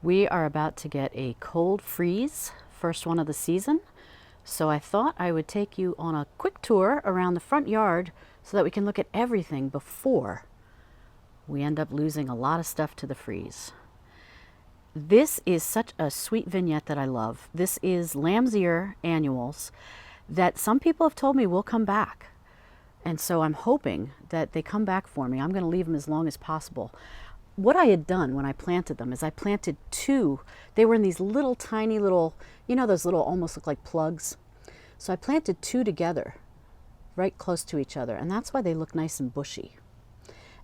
We are about to get a cold freeze, first one of the season. So I thought I would take you on a quick tour around the front yard so that we can look at everything before we end up losing a lot of stuff to the freeze. This is such a sweet vignette that I love. This is Lamb's Ear annuals that some people have told me will come back. And so I'm hoping that they come back for me. I'm going to leave them as long as possible. What I had done when I planted them is I planted two. They were in these little tiny little, you know, those little almost look like plugs. So I planted two together right close to each other, and that's why they look nice and bushy.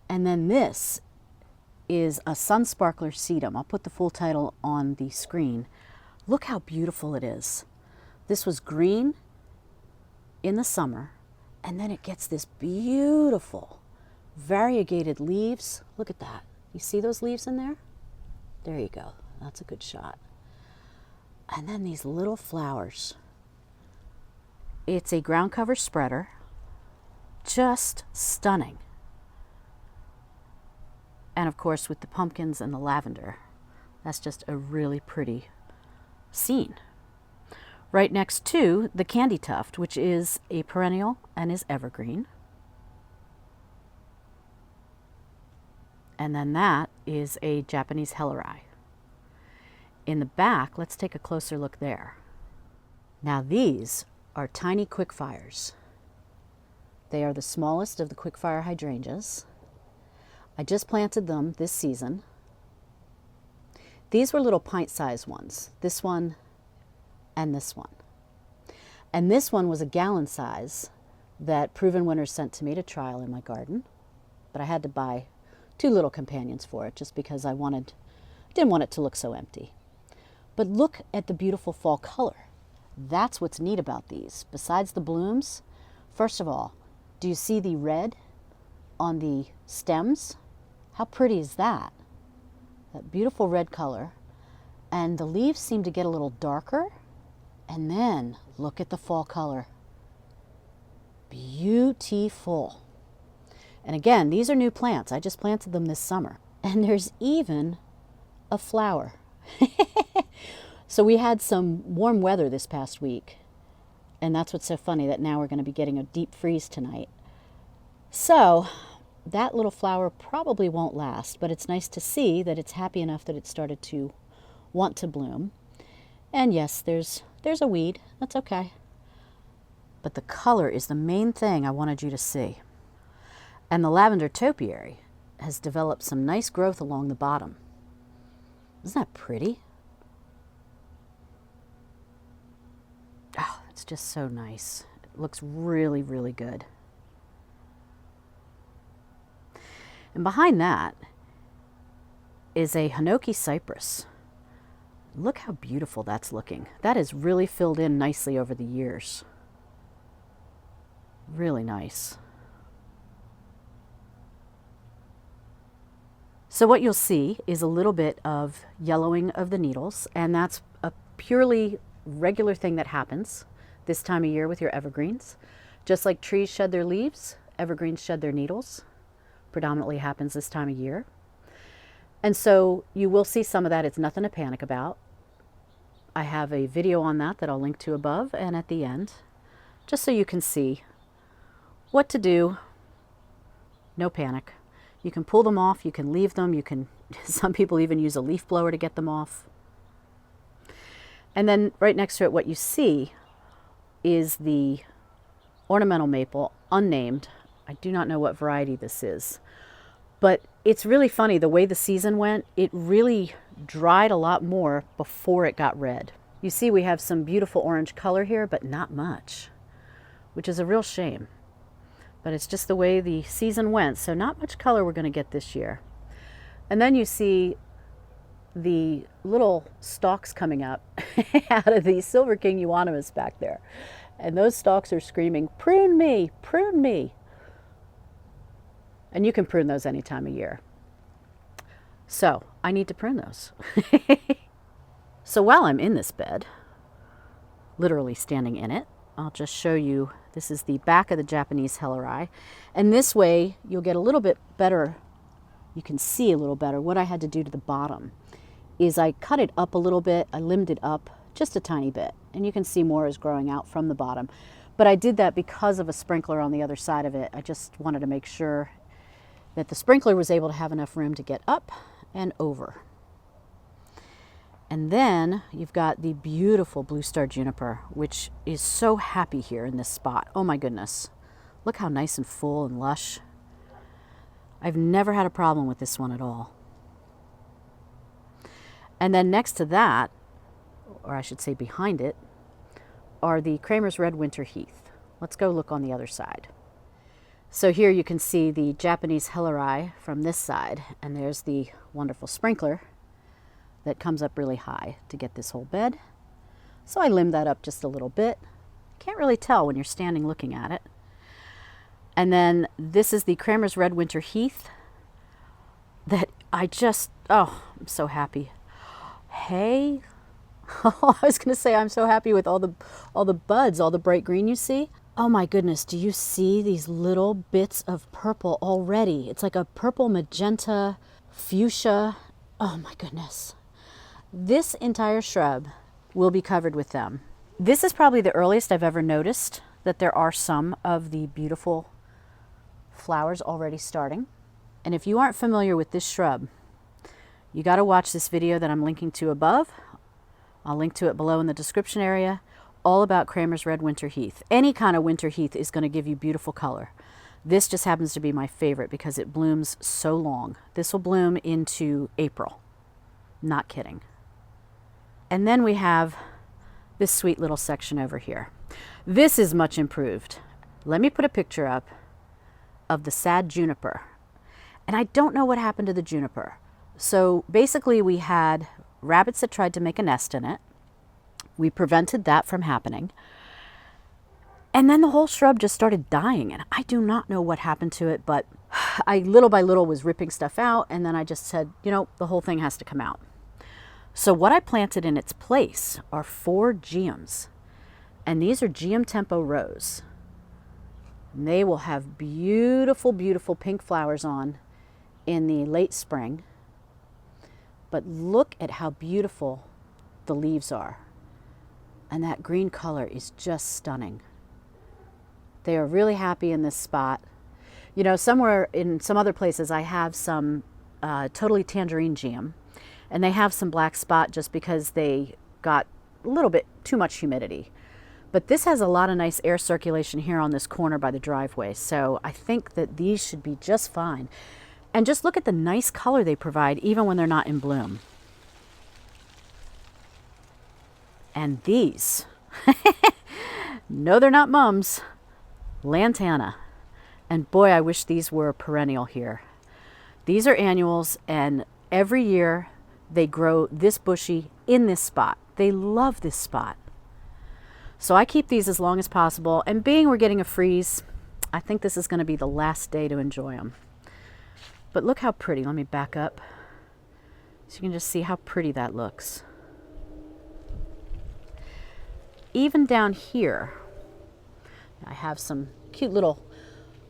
And then this is a Sunsparkler Sedum. I'll put the full title on the screen. Look how beautiful it is. This was green in the summer, and then it gets this beautiful variegated leaves. Look at that. You see those leaves in there? There you go. That's a good shot. And then these little flowers. It's a ground cover spreader. Just stunning. And of course with the pumpkins and the lavender. That's just a really pretty scene. Right next to the Candytuft, which is a perennial and is evergreen. And then that is a Japanese Helleri. In the back, let's take a closer look there. Now these are tiny quickfires. They are the smallest of the quickfire hydrangeas. I just planted them this season. These were little pint-sized ones, this one and this one. And this one was a gallon size that Proven Winners sent to me to trial in my garden. But I had to buy two little companions for it just because I didn't want it to look so empty. But look at the beautiful fall color. That's what's neat about these. Besides the blooms, first of all, do you see the red on the stems? How pretty is that? That beautiful red color. And the leaves seem to get a little darker. And then look at the fall color. Beautiful. And again, these are new plants. I just planted them this summer. And there's even a flower. So we had some warm weather this past week. And that's what's so funny, that now we're going to be getting a deep freeze tonight. So that little flower probably won't last, but it's nice to see that it's happy enough that it started to want to bloom. And yes, there's a weed. That's okay. But the color is the main thing I wanted you to see. And the lavender topiary has developed some nice growth along the bottom. Isn't that pretty? Oh, it's just so nice. It looks really, really good. And behind that is a Hinoki Cypress. Look how beautiful that's looking. That has really filled in nicely over the years. Really nice. So what you'll see is a little bit of yellowing of the needles, and that's a purely regular thing that happens this time of year with your evergreens. Just like trees shed their leaves, evergreens shed their needles. Predominantly happens this time of year. And so you will see some of that. It's nothing to panic about. I have a video on that I'll link to above and at the end, just so you can see what to do. No panic. You can pull them off, you can leave them, you can, some people even use a leaf blower to get them off. And then right next to it, what you see is the ornamental maple, unnamed. I do not know what variety this is, but it's really funny the way the season went. It really dried a lot more before it got red. You see we have some beautiful orange color here, but not much, which is a real shame. But it's just the way the season went, so not much color we're going to get this year. And then you see the little stalks coming up out of the Silver King Euonymus back there. And those stalks are screaming, "Prune me, prune me." And you can prune those any time of year. So I need to prune those. So while I'm in this bed, literally standing in it, I'll just show you, this is the back of the Japanese Helleri. And this way you'll get a little bit better, you can see a little better what I had to do to the bottom. is I cut it up a little bit. I limbed it up just a tiny bit, and you can see more is growing out from the bottom. But I did that because of a sprinkler on the other side of it. I just wanted to make sure that the sprinkler was able to have enough room to get up and over. And then you've got the beautiful Blue Star Juniper, which is so happy here in this spot. Oh my goodness. Look how nice and full and lush. I've never had a problem with this one at all. And then next to that, or I should say behind it, are the Kramer's Red Winter Heath. Let's go look on the other side. So here you can see the Japanese Helleri from this side, and there's the wonderful sprinkler that comes up really high to get this whole bed. So I limbed that up just a little bit. Can't really tell when you're standing looking at it. And then this is the Kramer's Red Winter Heath that I just, oh, I'm so happy. Hey, I was going to say I'm so happy with all the buds, all the bright green you see. Oh my goodness, do you see these little bits of purple already? It's like a purple magenta fuchsia. Oh my goodness. This entire shrub will be covered with them. This is probably the earliest I've ever noticed that there are some of the beautiful flowers already starting. And if you aren't familiar with this shrub, you got to watch this video that I'm linking to above. I'll link to it below in the description area, all about Kramer's Red Winter Heath. Any kind of winter heath is going to give you beautiful color. This just happens to be my favorite because it blooms so long. This will bloom into April. Not kidding. And then we have this sweet little section over here. This is much improved. Let me put a picture up of the sad juniper. And I don't know what happened to the juniper. So basically we had rabbits that tried to make a nest in it. We prevented that from happening. And then the whole shrub just started dying, and I do not know what happened to it, but I little by little was ripping stuff out, and then I just said, you know, the whole thing has to come out. So what I planted in its place are 4 Geums, and these are Geum Tempo Rose. And they will have beautiful, beautiful pink flowers on in the late spring. But look at how beautiful the leaves are. And that green color is just stunning. They are really happy in this spot. You know, somewhere in some other places I have some totally tangerine Geum, and they have some black spot just because they got a little bit too much humidity. But this has a lot of nice air circulation here on this corner by the driveway, so I think that these should be just fine. And just look at the nice color they provide even when they're not in bloom. And these, no, they're not mums, Lantana. And boy, I wish these were perennial here. These are annuals, and every year they grow this bushy in this spot. They love this spot. So I keep these as long as possible, and being we're getting a freeze, I think this is going to be the last day to enjoy them. But look how pretty. Let me back up so you can just see how pretty that looks. Even down here, I have some cute little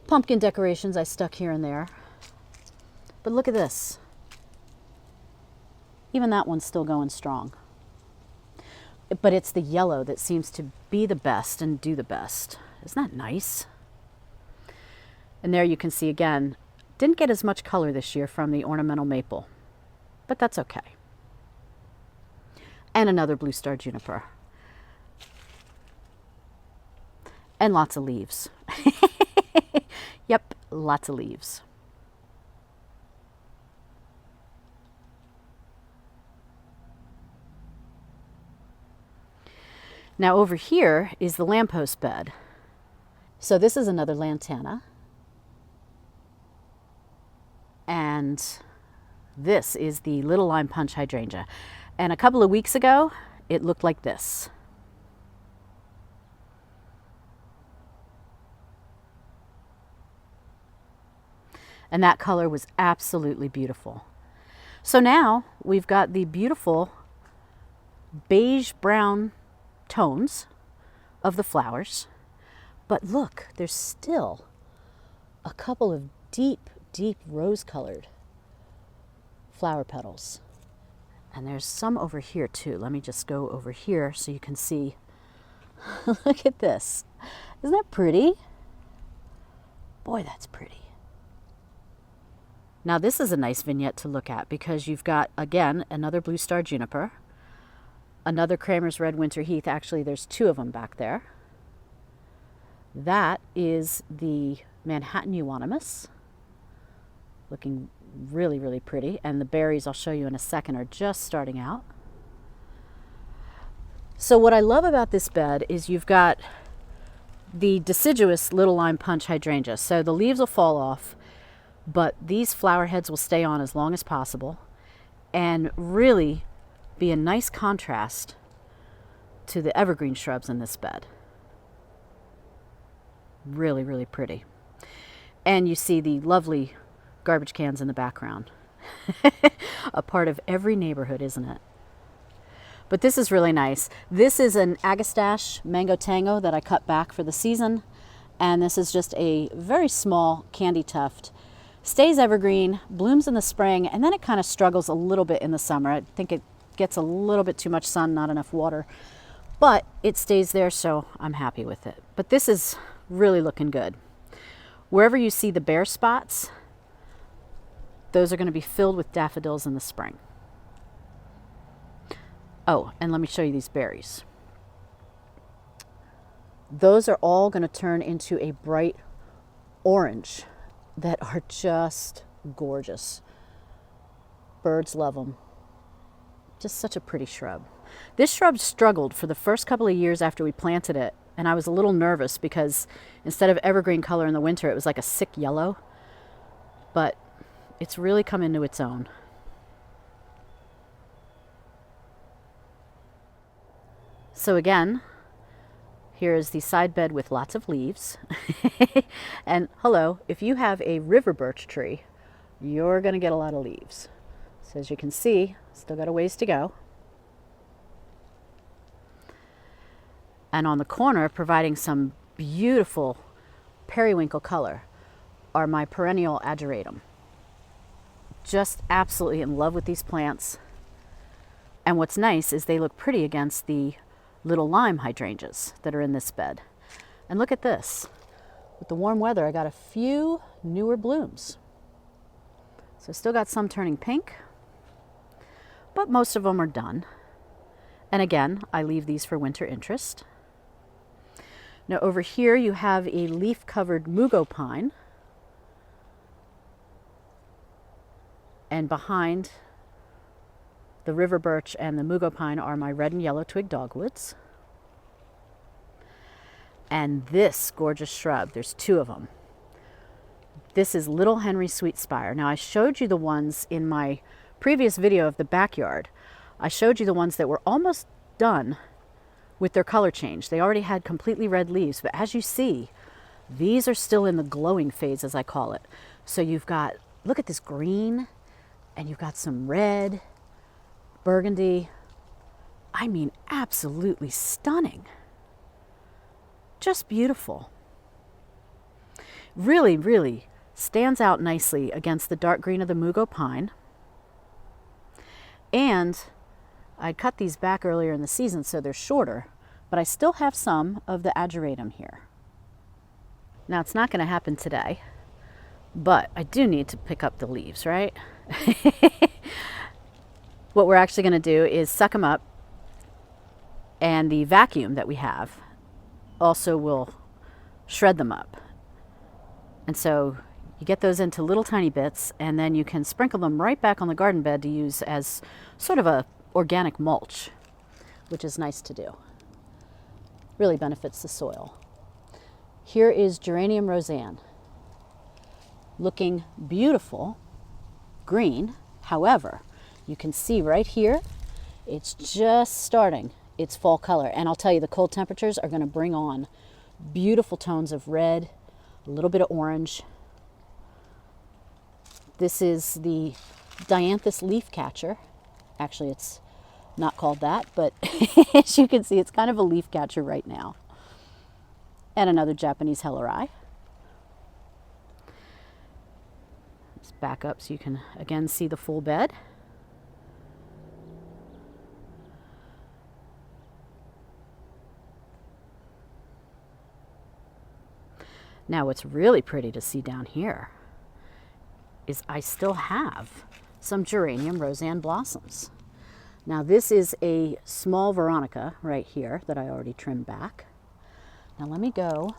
pumpkin decorations I stuck here and there. But look at this. Even that one's still going strong. But it's the yellow that seems to be the best and do the best. Isn't that nice? And there you can see again, didn't get as much color this year from the ornamental maple, but that's okay. And another Blue Star Juniper. And lots of leaves. Yep, lots of leaves. Now over here is the lamppost bed. So this is another Lantana. And this is the Little Lime Punch Hydrangea. And a couple of weeks ago, it looked like this. And that color was absolutely beautiful. So now we've got the beautiful beige brown tones of the flowers. But look, there's still a couple of deep, deep rose-colored flower petals. And there's some over here too. Let me just go over here so you can see. Look at this. Isn't that pretty? Boy, that's pretty. Now this is a nice vignette to look at because you've got, again, another blue star juniper, another Kramer's red winter heath. Actually, there's two of them back there. That is the Manhattan Euonymus, looking really, really pretty. And the berries I'll show you in a second are just starting out. So what I love about this bed is you've got the deciduous little lime punch hydrangea. So the leaves will fall off, but these flower heads will stay on as long as possible and really be a nice contrast to the evergreen shrubs in this bed. Really, really pretty. And you see the lovely garbage cans in the background. A part of every neighborhood, isn't it? But this is really nice. This is an Agastache Mango Tango that I cut back for the season. And this is just a very small Candytuft. Stays evergreen, blooms in the spring, and then it kind of struggles a little bit in the summer. I think it gets a little bit too much sun, not enough water. But it stays there, so I'm happy with it. But this is really looking good. Wherever you see the bare spots, those are going to be filled with daffodils in the spring. Oh, and let me show you these berries. Those are all going to turn into a bright orange that are just gorgeous. Birds love them. Just such a pretty shrub. This shrub struggled for the first couple of years after we planted it, and I was a little nervous because instead of evergreen color in the winter, it was like a sick yellow. But it's really come into its own. So again, here is the side bed with lots of leaves. And hello, if you have a river birch tree, you're going to get a lot of leaves. So as you can see, still got a ways to go. And on the corner, providing some beautiful periwinkle color, are my perennial Ageratum. Just absolutely in love with these plants. And what's nice is they look pretty against the little lime hydrangeas that are in this bed. And look at this. With the warm weather, I got a few newer blooms. So still got some turning pink, but most of them are done. And again, I leave these for winter interest. Now over here you have a leaf-covered Mugo pine. And behind the river birch and the Mugo pine are my red and yellow twig dogwoods. And this gorgeous shrub, there's two of them. This is Little Henry Sweetspire. Now I showed you the ones in my previous video of the backyard. I showed you the ones that were almost done with their color change. They already had completely red leaves, but as you see, these are still in the glowing phase, as I call it. So you've got, look at this green, and you've got some red, burgundy. I mean, absolutely stunning. Just beautiful. Really, really stands out nicely against the dark green of the Mugo pine. And I cut these back earlier in the season, so they're shorter, but I still have some of the Ageratum here. Now, it's not going to happen today, but I do need to pick up the leaves, right? What we're actually going to do is suck them up, and the vacuum that we have also will shred them up. And so you get those into little tiny bits, and then you can sprinkle them right back on the garden bed to use as sort of a organic mulch, which is nice to do. Really benefits the soil. Here is Geranium Rozanne, looking beautiful, green. However, you can see right here, it's just starting its fall color. And I'll tell you, the cold temperatures are going to bring on beautiful tones of red, a little bit of orange. This is the Dianthus leaf catcher. Actually, it's not called that, but as you can see, it's kind of a leaf catcher right now. And another Japanese Helleri. Let's back up so you can again see the full bed. Now what's really pretty to see down here is I still have some geranium Rozanne blossoms. Now this is a small Veronica right here that I already trimmed back. Now let me go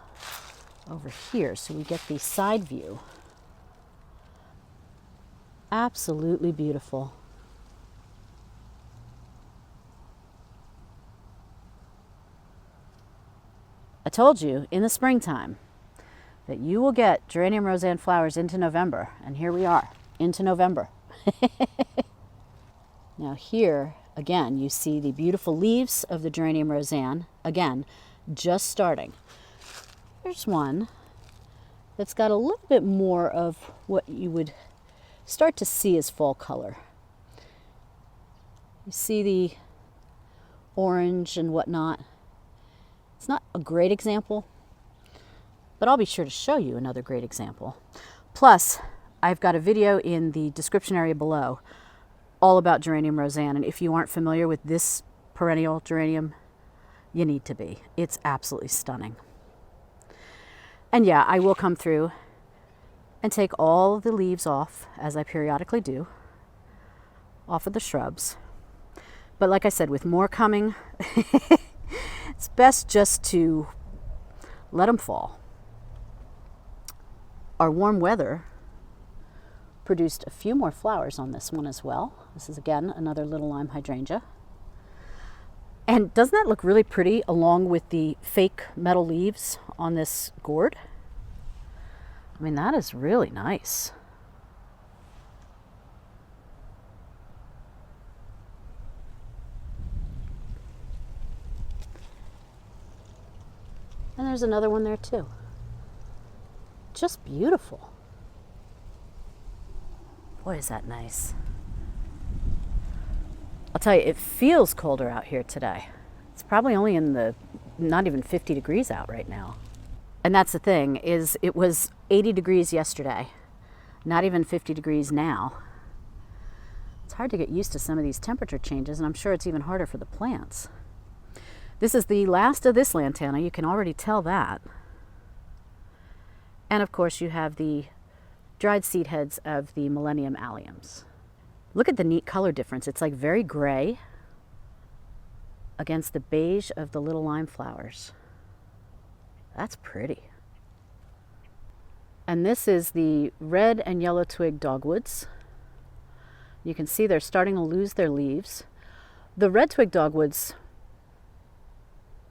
over here so we get the side view. Absolutely beautiful. I told you in the springtime that you will get geranium Rozanne flowers into November, and here we are, into November. Now here, again, you see the beautiful leaves of the geranium Rozanne, again, just starting. There's one that's got a little bit more of what you would start to see as fall color. You see the orange and whatnot. It's not a great example, but I'll be sure to show you another great example. Plus, I've got a video in the description area below all about geranium Rozanne, and if you aren't familiar with this perennial geranium, you need to be. It's absolutely stunning. And yeah, I will come through and take all of the leaves off, as I periodically do, off of the shrubs. But like I said, with more coming, it's best just to let them fall. Our warm weather produced a few more flowers on this one as well. This is again another little lime hydrangea. And doesn't that look really pretty along with the fake metal leaves on this gourd? I mean, that is really nice. And there's another one there too. Just beautiful. Boy, is that nice. I'll tell you, it feels colder out here today. It's probably only in the, not even 50 degrees out right now. And that's the thing, is it was 80 degrees yesterday, not even 50 degrees now. It's hard to get used to some of these temperature changes, and I'm sure it's even harder for the plants. This is the last of this Lantana, you can already tell that. And of course you have the dried seed heads of the Millennium Alliums. Look at the neat color difference. It's like very gray against the beige of the little lime flowers. That's pretty. And this is the red and yellow twig dogwoods. You can see they're starting to lose their leaves. The red twig dogwoods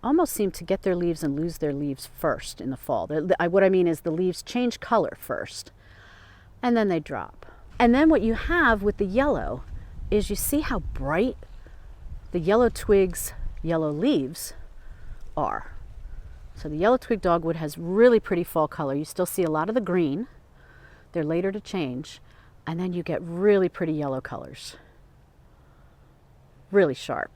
almost seem to get their leaves and lose their leaves first in the fall. What I mean is the leaves change color first, and then they drop. And then what you have with the yellow is you see how bright the yellow twigs, yellow leaves are. So the yellow twig dogwood has really pretty fall color. You still see a lot of the green. They're later to change. And then you get really pretty yellow colors. Really sharp.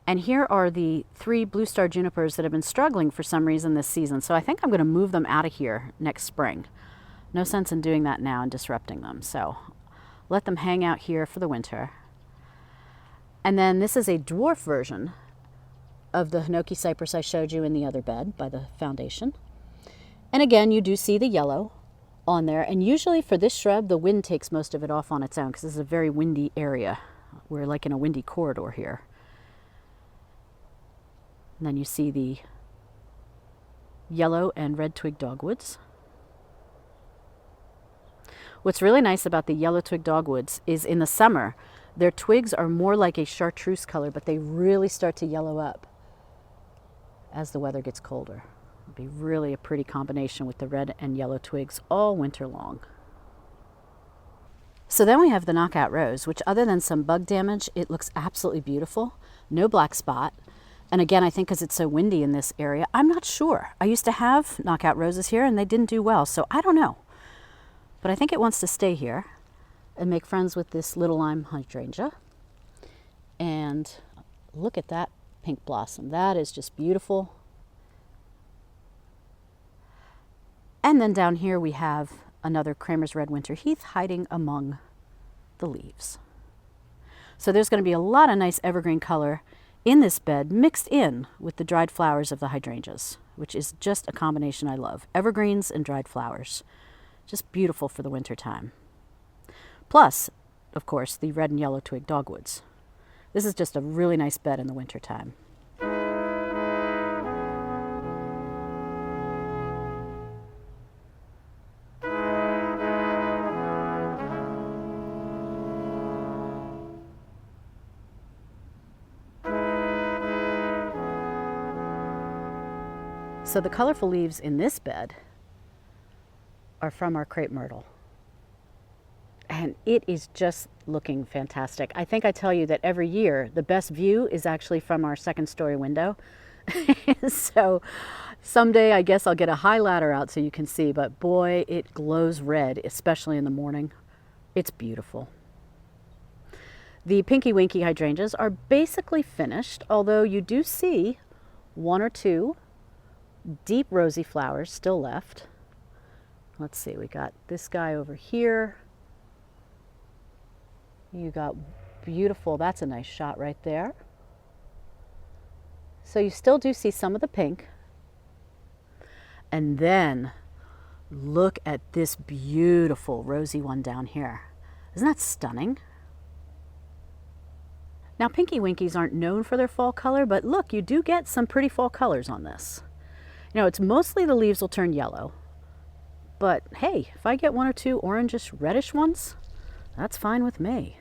And here are the 3 blue star junipers that have been struggling for some reason this season. So I think I'm going to move them out of here next spring. No sense in doing that now and disrupting them. So let them hang out here for the winter. And then this is a dwarf version of the Hinoki cypress I showed you in the other bed by the foundation. And again, you do see the yellow on there. And usually for this shrub, the wind takes most of it off on its own because this is a very windy area. We're like in a windy corridor here. And then you see the yellow and red twig dogwoods. What's really nice about the yellow twig dogwoods is in the summer, their twigs are more like a chartreuse color, but they really start to yellow up as the weather gets colder. It'll be really a pretty combination with the red and yellow twigs all winter long. So then we have the knockout rose, which other than some bug damage, it looks absolutely beautiful. No black spot. And again, I think because it's so windy in this area, I'm not sure. I used to have knockout roses here and they didn't do well, so I don't know. But I think it wants to stay here and make friends with this little lime hydrangea. And look at that pink blossom. That is just beautiful. And then down here we have another Kramer's Red Winter Heath hiding among the leaves. So there's going to be a lot of nice evergreen color in this bed mixed in with the dried flowers of the hydrangeas, which is just a combination I love. Evergreens and dried flowers. Just beautiful for the winter time. Plus, of course, the red and yellow twig dogwoods. This is just a really nice bed in the winter time. So the colorful leaves in this bed are from our crepe myrtle. And it is just looking fantastic. I think I tell you that every year the best view is actually from our second story window. So someday I guess I'll get a high ladder out so you can see, but boy, it glows red, especially in the morning. It's beautiful. The Pinky Winky hydrangeas are basically finished, although you do see one or two deep rosy flowers still left. Let's see, we got this guy over here. You got beautiful, that's a nice shot right there. So you still do see some of the pink. And then look at this beautiful rosy one down here. Isn't that stunning? Now Pinky Winkies aren't known for their fall color, but look, you do get some pretty fall colors on this. You know, it's mostly the leaves will turn yellow. But hey, if I get one or two orangish reddish ones, that's fine with me.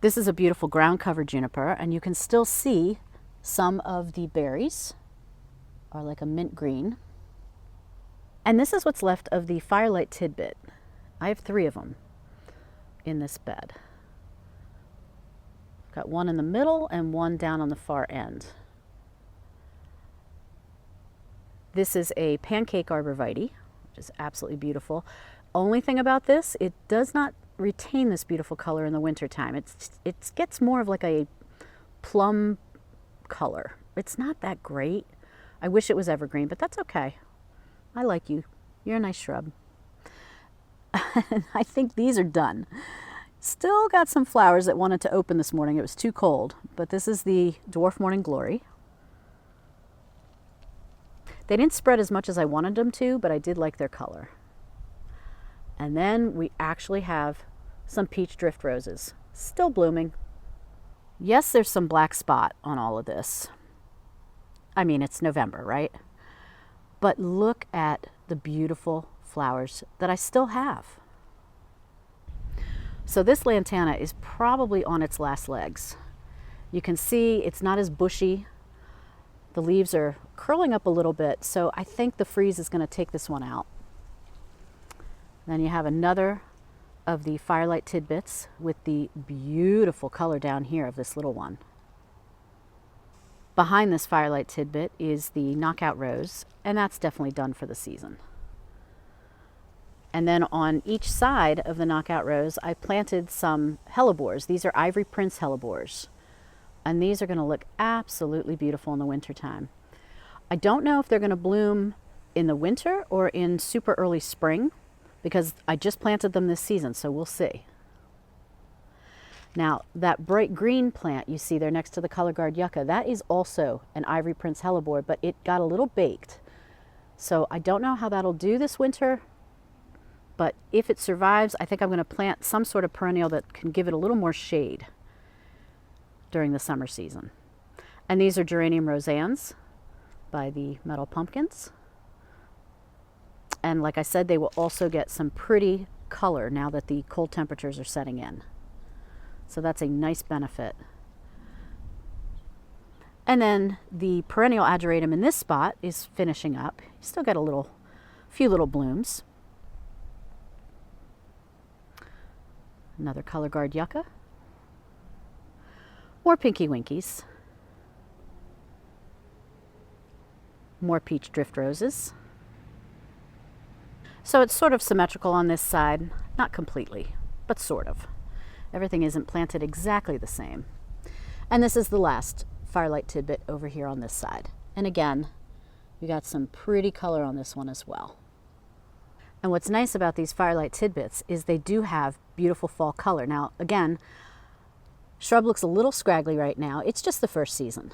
This is a beautiful ground cover juniper, and you can still see some of the berries are like a mint green. And this is what's left of the Firelight Tidbit. I have 3 of them in this bed. Got one in the middle and one down on the far end. This is a pancake arborvitae, which is absolutely beautiful. Only thing about this, it does not retain this beautiful color in the winter time. It gets more of like a plum color. It's not that great. I wish it was evergreen, but that's okay. I like you. You're a nice shrub. I think these are done. Still got some flowers that wanted to open this morning. It was too cold, but this is the Dwarf Morning Glory. They didn't spread as much as I wanted them to, but I did like their color. And then we actually have some peach drift roses, still blooming. Yes, there's some black spot on all of this. I mean, it's November, right? But look at the beautiful flowers that I still have. So this Lantana is probably on its last legs. You can see it's not as bushy. The leaves are curling up a little bit, so I think the freeze is going to take this one out. Then you have another of the Firelight Tidbits with the beautiful color down here of this little one. Behind this Firelight Tidbit is the Knockout Rose, and that's definitely done for the season. And then on each side of the Knockout Rose, I planted some hellebores. These are Ivory Prince hellebores, and these are going to look absolutely beautiful in the winter time. I don't know if they're going to bloom in the winter or in super early spring, because I just planted them this season, so we'll see. Now, that bright green plant you see there next to the color guard yucca, that is also an Ivory Prince hellebore, but it got a little baked. So I don't know how that'll do this winter, but if it survives, I think I'm going to plant some sort of perennial that can give it a little more shade during the summer season. And these are Geranium Rozannes by the Metal Pumpkins. And like I said, they will also get some pretty color now that the cold temperatures are setting in. So that's a nice benefit. And then the perennial Ageratum in this spot is finishing up. You still got a few little blooms. Another color guard yucca. More Pinky Winkies. More peach drift roses. So it's sort of symmetrical on this side, not completely, but sort of. Everything isn't planted exactly the same. And this is the last Firelight Tidbit over here on this side. And again, we got some pretty color on this one as well. And what's nice about these Firelight Tidbits is they do have beautiful fall color. Now, again, Shrub looks a little scraggly right now. It's just the first season.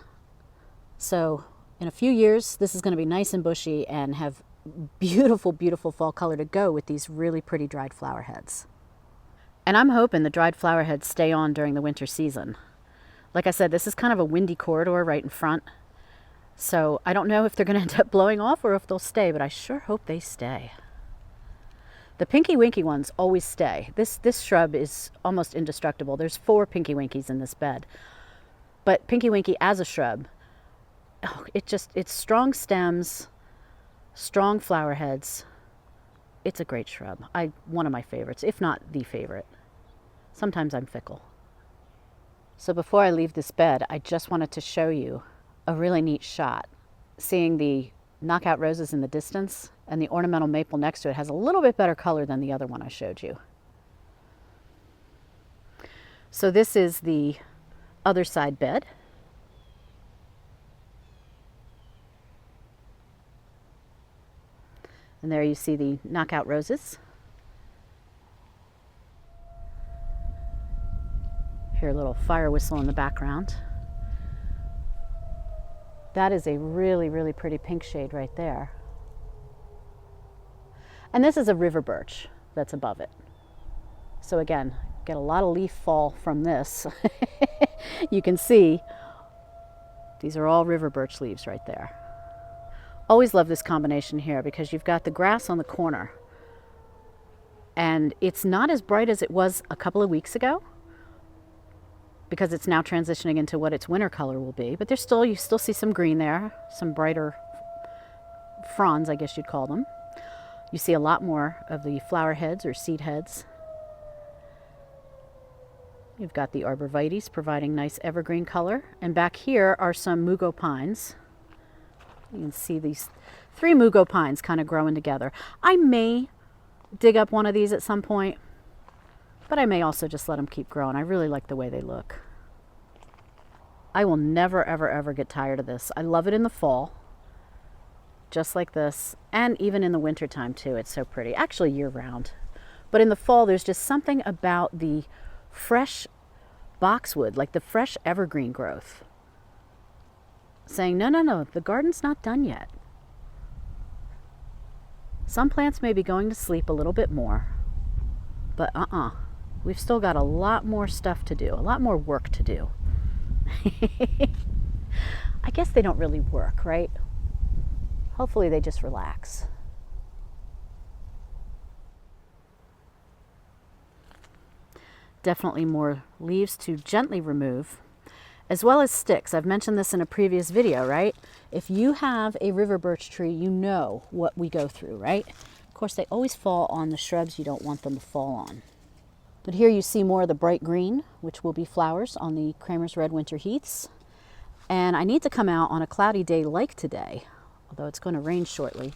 So In a few years, this is going to be nice and bushy and have beautiful, beautiful fall color to go with these really pretty dried flower heads. And I'm hoping the dried flower heads stay on during the winter season. Like I said, this is kind of a windy corridor right in front. So I don't know if they're going to end up blowing off or if they'll stay, but I sure hope they stay. The pinky winky ones always stay. This shrub is almost indestructible. There's 4 pinky winkies in this bed. But pinky winky as a shrub, oh, it's strong stems, strong flower heads. It's a great shrub. One of my favorites, if not the favorite. Sometimes I'm fickle. So before I leave this bed, I just wanted to show you a really neat shot. Seeing the knockout roses in the distance and the ornamental maple next to it has a little bit better color than the other one I showed you. So this is the other side bed. And there you see the knockout roses. Hear a little fire whistle in the background. That is a really, really pretty pink shade right there. And this is a river birch that's above it. So again, get a lot of leaf fall from this. You can see these are all river birch leaves right there. Always love this combination here because you've got the grass on the corner and it's not as bright as it was a couple of weeks ago because it's now transitioning into what its winter color will be, but you still see some green there, some brighter fronds, I guess you'd call them. You see a lot more of the flower heads or seed heads. You've got the arborvitaes providing nice evergreen color, and back here are some Mugo pines. You can see these 3 Mugo pines kind of growing together. I may dig up one of these at some point, but I may also just let them keep growing. I really like the way they look. I will never, ever, ever get tired of this. I love it in the fall, just like this, and even in the winter time too. It's so pretty, actually year round. But in the fall, there's just something about the fresh boxwood, like the fresh evergreen growth, saying, no, no, no, the garden's not done yet. Some plants may be going to sleep a little bit more, but we've still got a lot more stuff to do, a lot more work to do. I guess they don't really work, right? Hopefully they just relax. Definitely more leaves to gently remove, as well as sticks. I've mentioned this in a previous video, right? If you have a river birch tree, you know what we go through, right? Of course, they always fall on the shrubs you don't want them to fall on. But here you see more of the bright green, which will be flowers on the Kramer's Red Winter Heaths. And I need to come out on a cloudy day like today, although it's going to rain shortly.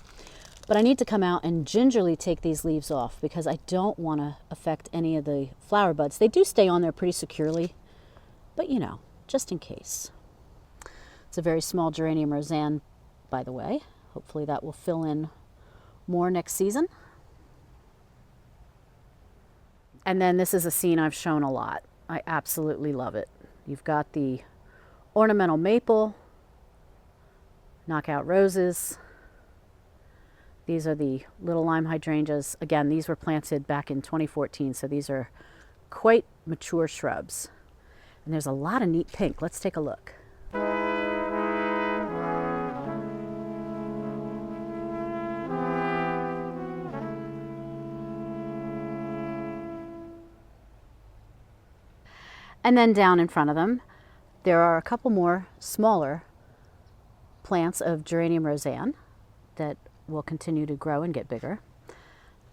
But I need to come out and gingerly take these leaves off because I don't want to affect any of the flower buds. They do stay on there pretty securely, but you know, just in case. It's a very small Geranium Rozanne, by the way. Hopefully that will fill in more next season. And then this is a scene I've shown a lot. I absolutely love it. You've got the ornamental maple, knockout roses. These are the little lime hydrangeas. Again, these were planted back in 2014, so these are quite mature shrubs. And there's a lot of neat pink. Let's take a look. And then down in front of them, there are a couple more smaller plants of Geranium Rozanne that will continue to grow and get bigger.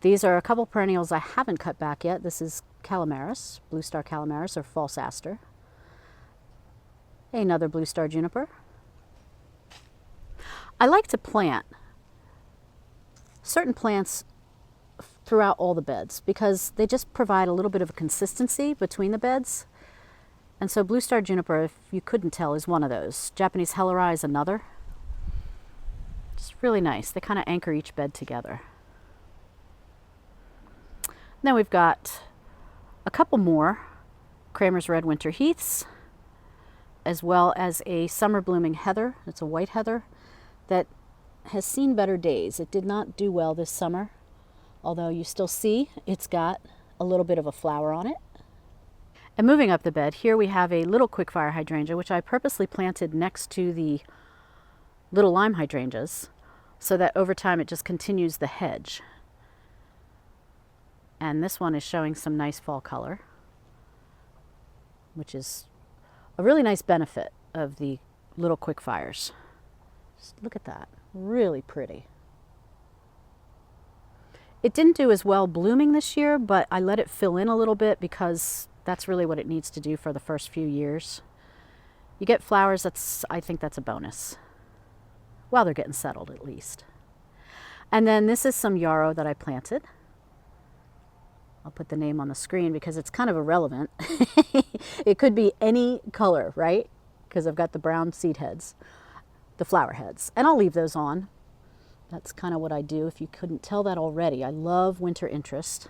These are a couple perennials I haven't cut back yet. This is Calamaris, Blue Star Calamaris or False Aster. Another Blue Star Juniper. I like to plant certain plants throughout all the beds because they just provide a little bit of a consistency between the beds. And so Blue Star Juniper, if you couldn't tell, is one of those. Japanese Helleri is another. Just really nice. They kind of anchor each bed together. And then we've got a couple more Kramer's Red Winter Heaths, as well as a summer blooming heather. It's a white heather. that has seen better days. It did not do well this summer, although you still see it's got a little bit of a flower on it. And moving up the bed, here we have a little quickfire hydrangea, which I purposely planted next to the little lime hydrangeas so that over time it just continues the hedge. And this one is showing some nice fall color, which is a really nice benefit of the little quickfires. Just look at that, really pretty. It didn't do as well blooming this year, but I let it fill in a little bit because that's really what it needs to do for the first few years. You get flowers, I think that's a bonus. While they're getting settled at least. And then this is some yarrow that I planted. I'll put the name on the screen because it's kind of irrelevant. It could be any color, right? Because I've got the brown seed heads, the flower heads, and I'll leave those on. That's kind of what I do, if you couldn't tell that already. I love winter interest.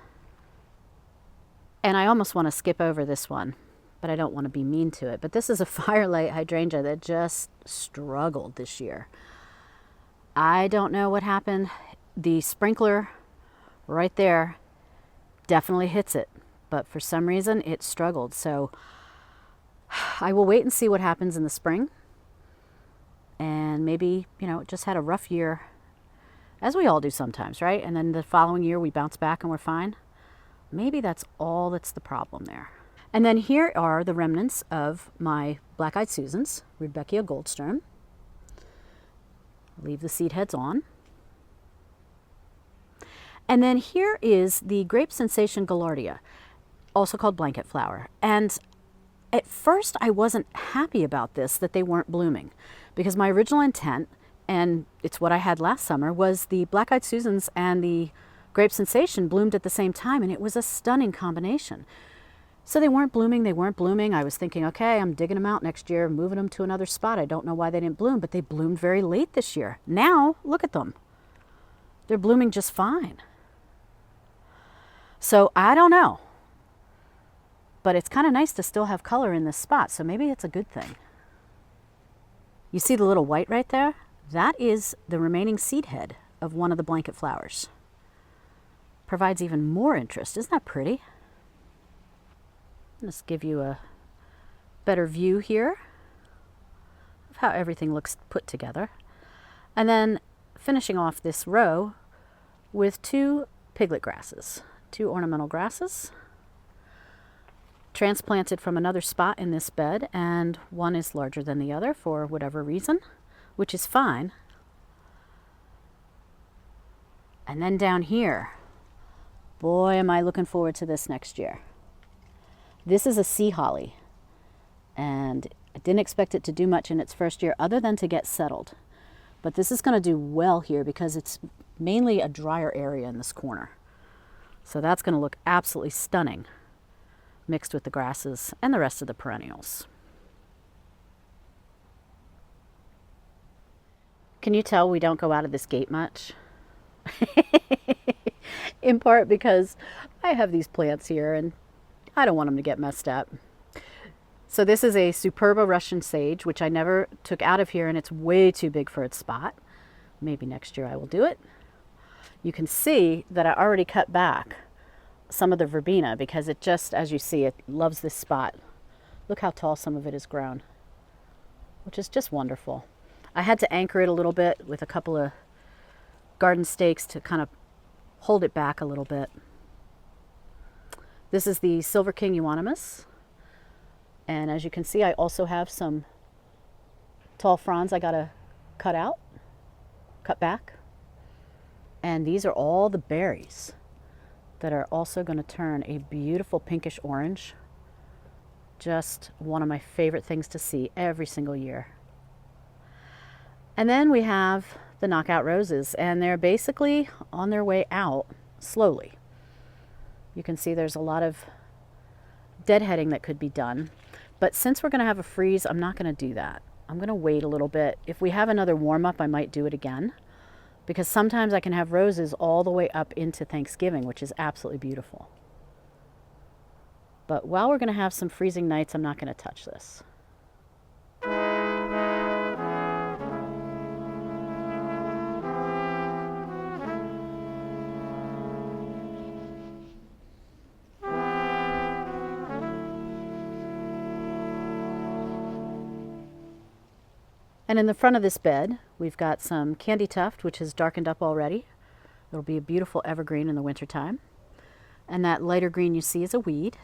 And I almost want to skip over this one, but I don't want to be mean to it. But this is a firelight hydrangea that just struggled this year. I don't know what happened. The sprinkler right there definitely hits it, but for some reason it struggled. So I will wait and see what happens in the spring. And maybe, you know, it just had a rough year, as we all do sometimes, right? And then the following year we bounce back and we're fine. Maybe that's all that's the problem there. And then here are the remnants of my black-eyed Susans, Rudbeckia Goldstern. Leave the seed heads on. And then here is the Grape Sensation Gaillardia, also called blanket flower. And at first I wasn't happy about this, that they weren't blooming, because my original intent, and it's what I had last summer, was the black-eyed Susans and the Grape Sensation bloomed at the same time, and it was a stunning combination. So they weren't blooming. I was thinking, okay, I'm digging them out next year, moving them to another spot. I don't know why they didn't bloom, but they bloomed very late this year. Now, look at them. They're blooming just fine. So I don't know, but it's kind of nice to still have color in this spot, so maybe it's a good thing. You see the little white right there? That is the remaining seed head of one of the blanket flowers. Provides even more interest. Isn't that pretty? Let's give you a better view here of how everything looks put together. And then finishing off this row with two piglet grasses, two ornamental grasses, transplanted from another spot in this bed, and one is larger than the other for whatever reason, which is fine. And then down here, boy, am I looking forward to this next year. This is a sea holly, and I didn't expect it to do much in its first year other than to get settled. But this is going to do well here because it's mainly a drier area in this corner. So that's going to look absolutely stunning mixed with the grasses and the rest of the perennials. Can you tell we don't go out of this gate much? In part because I have these plants here and I don't want them to get messed up. So this is a Superba Russian sage, which I never took out of here, and it's way too big for its spot. Maybe next year I will do it. You can see that I already cut back some of the verbena because it just, as you see, it loves this spot. Look how tall some of it has grown, which is just wonderful. I had to anchor it a little bit with a couple of garden stakes to kind of hold it back a little bit. This is the Silver King Euonymus. And as you can see, I also have some tall fronds I gotta cut back. And these are all the berries that are also gonna turn a beautiful pinkish orange. Just one of my favorite things to see every single year. And then we have the knockout roses, and they're basically on their way out slowly. You can see there's a lot of deadheading that could be done. But since we're going to have a freeze, I'm not going to do that. I'm going to wait a little bit. If we have another warm up, I might do it again. Because sometimes I can have roses all the way up into Thanksgiving, which is absolutely beautiful. But while we're going to have some freezing nights, I'm not going to touch this. And in the front of this bed, we've got some Candytuft, which has darkened up already. It'll be a beautiful evergreen in the wintertime. And that lighter green you see is a weed,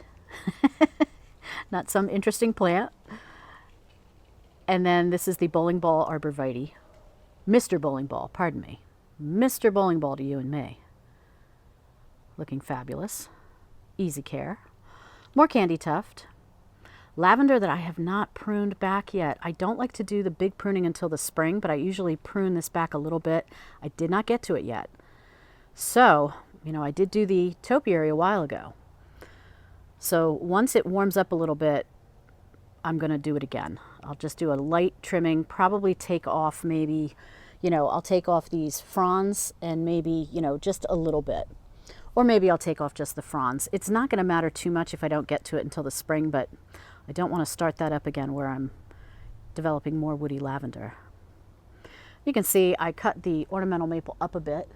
not some interesting plant. And then this is the bowling ball arborvitae. Mr. Bowling Ball, pardon me. Mr. Bowling Ball to you and me. Looking fabulous. Easy care. More Candytuft. Lavender that I have not pruned back yet. I don't like to do the big pruning until the spring, but I usually prune this back a little bit. I did not get to it yet. So, you know, I did do the topiary a while ago. So once it warms up a little bit, I'm going to do it again. I'll just do a light trimming, probably take off maybe, you know, I'll take off these fronds and maybe, you know, just a little bit. Or maybe I'll take off just the fronds. It's not going to matter too much if I don't get to it until the spring, but I don't want to start that up again where I'm developing more woody lavender. You can see I cut the ornamental maple up a bit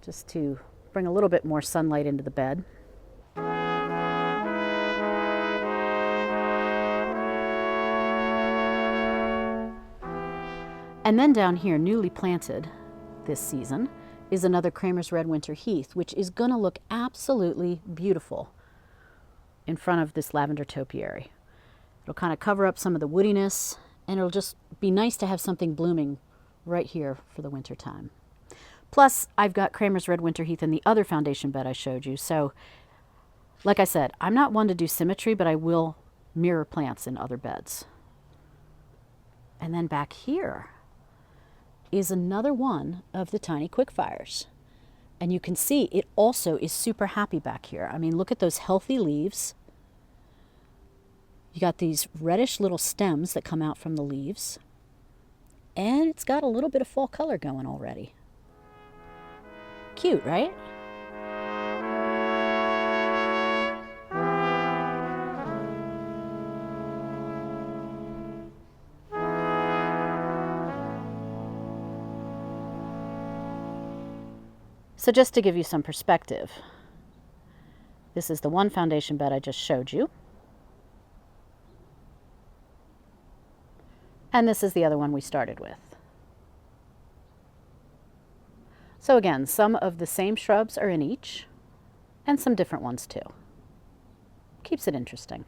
just to bring a little bit more sunlight into the bed. And then down here, newly planted this season, is another Kramer's Red Winter Heath, which is going to look absolutely beautiful in front of this lavender topiary. It'll kind of cover up some of the woodiness, and it'll just be nice to have something blooming right here for the winter time. Plus, I've got Kramer's Red Winter Heath in the other foundation bed I showed you. So, like I said, I'm not one to do symmetry, but I will mirror plants in other beds. And then back here is another one of the tiny quickfires. And you can see it also is super happy back here. I mean, look at those healthy leaves. You got these reddish little stems that come out from the leaves. And it's got a little bit of fall color going already. Cute, right? So just to give you some perspective, this is the one foundation bed I just showed you. And this is the other one we started with. So again, some of the same shrubs are in each, and some different ones too. Keeps it interesting.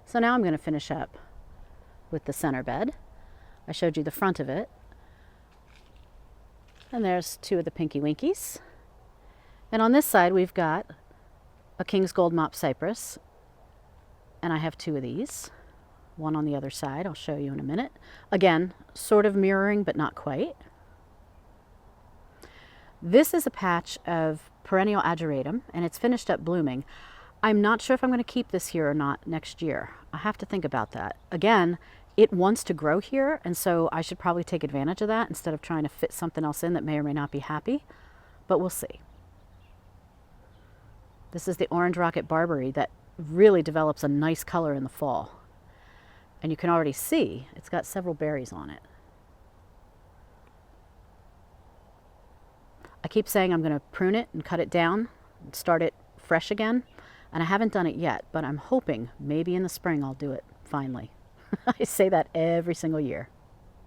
So now I'm going to finish up with the center bed. I showed you the front of it. And there's two of the Pinky Winkies. And on this side we've got a King's Gold Mop Cypress. And I have two of these. One on the other side, I'll show you in a minute. Again, sort of mirroring, but not quite. This is a patch of Perennial Ageratum, and it's finished up blooming. I'm not sure if I'm going to keep this here or not next year. I have to think about that. Again, it wants to grow here, and so I should probably take advantage of that instead of trying to fit something else in that may or may not be happy, but we'll see. This is the Orange Rocket Barberry that really develops a nice color in the fall. And you can already see it's got several berries on it. I keep saying I'm going to prune it and cut it down and start it fresh again. And I haven't done it yet, but I'm hoping maybe in the spring I'll do it finally. I say that every single year.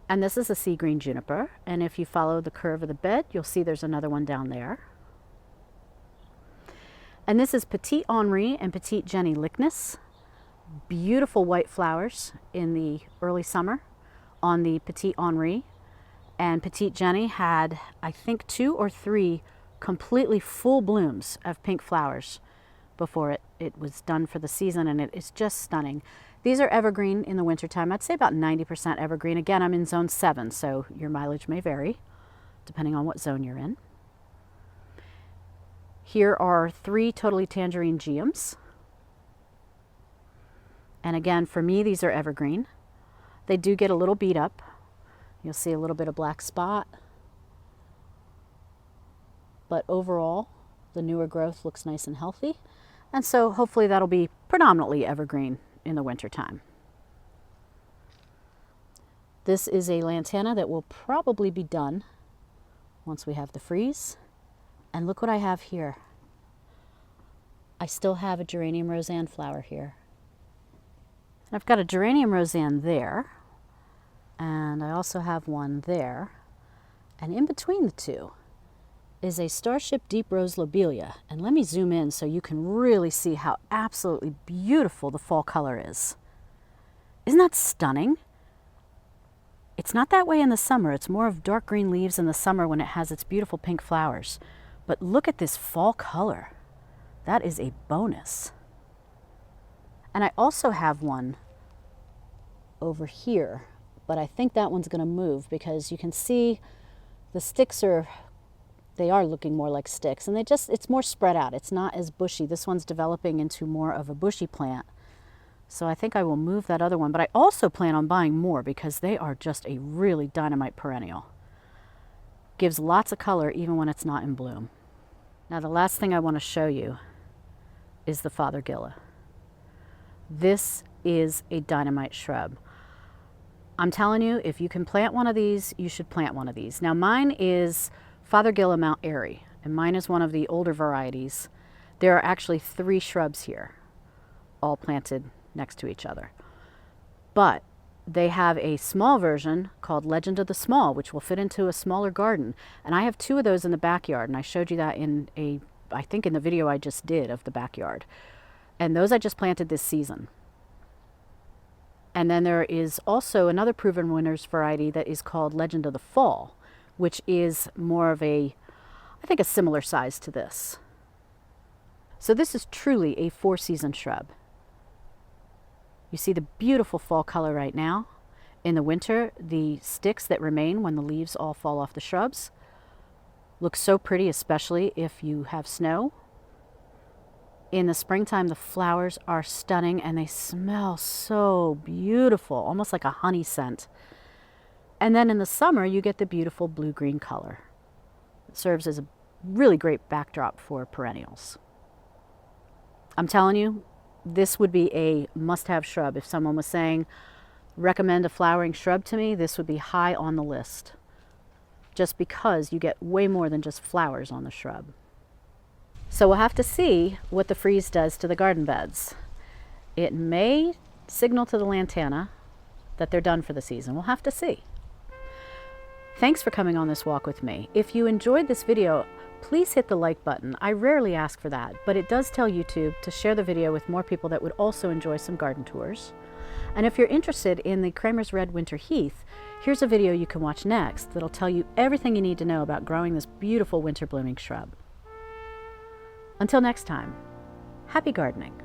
And this is a sea green juniper. And if you follow the curve of the bed, you'll see there's another one down there. And this is Petite Henri and Petite Jenny Lickness. Beautiful white flowers in the early summer on the Petite Henri. And Petite Jenny had, I think, 2 or 3 completely full blooms of pink flowers before it was done for the season, and it is just stunning. These are evergreen in the wintertime. I'd say about 90% evergreen. Again, I'm in zone 7, so your mileage may vary depending on what zone you're in. Here are 3 totally tangerine Geums. And again, for me, these are evergreen. They do get a little beat up. You'll see a little bit of black spot. But overall, the newer growth looks nice and healthy. And so hopefully that'll be predominantly evergreen in the wintertime. This is a Lantana that will probably be done once we have the freeze. And look what I have here. I still have a Geranium Rozanne flower here. And I've got a Geranium Rozanne there, and I also have one there. And in between the two is a Starship Deep Rose Lobelia. And let me zoom in so you can really see how absolutely beautiful the fall color is. Isn't that stunning? It's not that way in the summer. It's more of dark green leaves in the summer when it has its beautiful pink flowers. But look at this fall color. That is a bonus. And I also have one over here, but I think that one's going to move because you can see the sticks they are looking more like sticks, and it's more spread out. It's not as bushy. This one's developing into more of a bushy plant. So I think I will move that other one, but I also plan on buying more because they are just a really dynamite perennial. Gives lots of color even when it's not in bloom. Now the last thing I want to show you is the Fothergilla. This is a dynamite shrub. I'm telling you, if you can plant one of these, you should plant one of these. Now mine is Fothergilla Mount Airy, and mine is one of the older varieties. There are actually 3 shrubs here, all planted next to each other. But they have a small version called Legend of the Small, which will fit into a smaller garden. And I have 2 of those in the backyard, and I showed you that I think in the video I just did of the backyard. And those I just planted this season. And then there is also another proven winners variety that is called Legend of the Fall, which is more of I think a similar size to this. So this is truly a 4-season shrub. You see the beautiful fall color right now. In the winter, the sticks that remain when the leaves all fall off the shrubs look so pretty, especially if you have snow. In the springtime, the flowers are stunning and they smell so beautiful, almost like a honey scent. And then in the summer, you get the beautiful blue-green color. It serves as a really great backdrop for perennials. I'm telling you, this would be a must-have shrub. If someone was saying, recommend a flowering shrub to me, this would be high on the list. Just because you get way more than just flowers on the shrub. So we'll have to see what the freeze does to the garden beds. It may signal to the Lantana that they're done for the season. We'll have to see. Thanks for coming on this walk with me. If you enjoyed this video, please hit the like button. I rarely ask for that, but it does tell YouTube to share the video with more people that would also enjoy some garden tours. And if you're interested in the Kramer's Red Winter Heath, here's a video you can watch next that'll tell you everything you need to know about growing this beautiful winter blooming shrub. Until next time, happy gardening.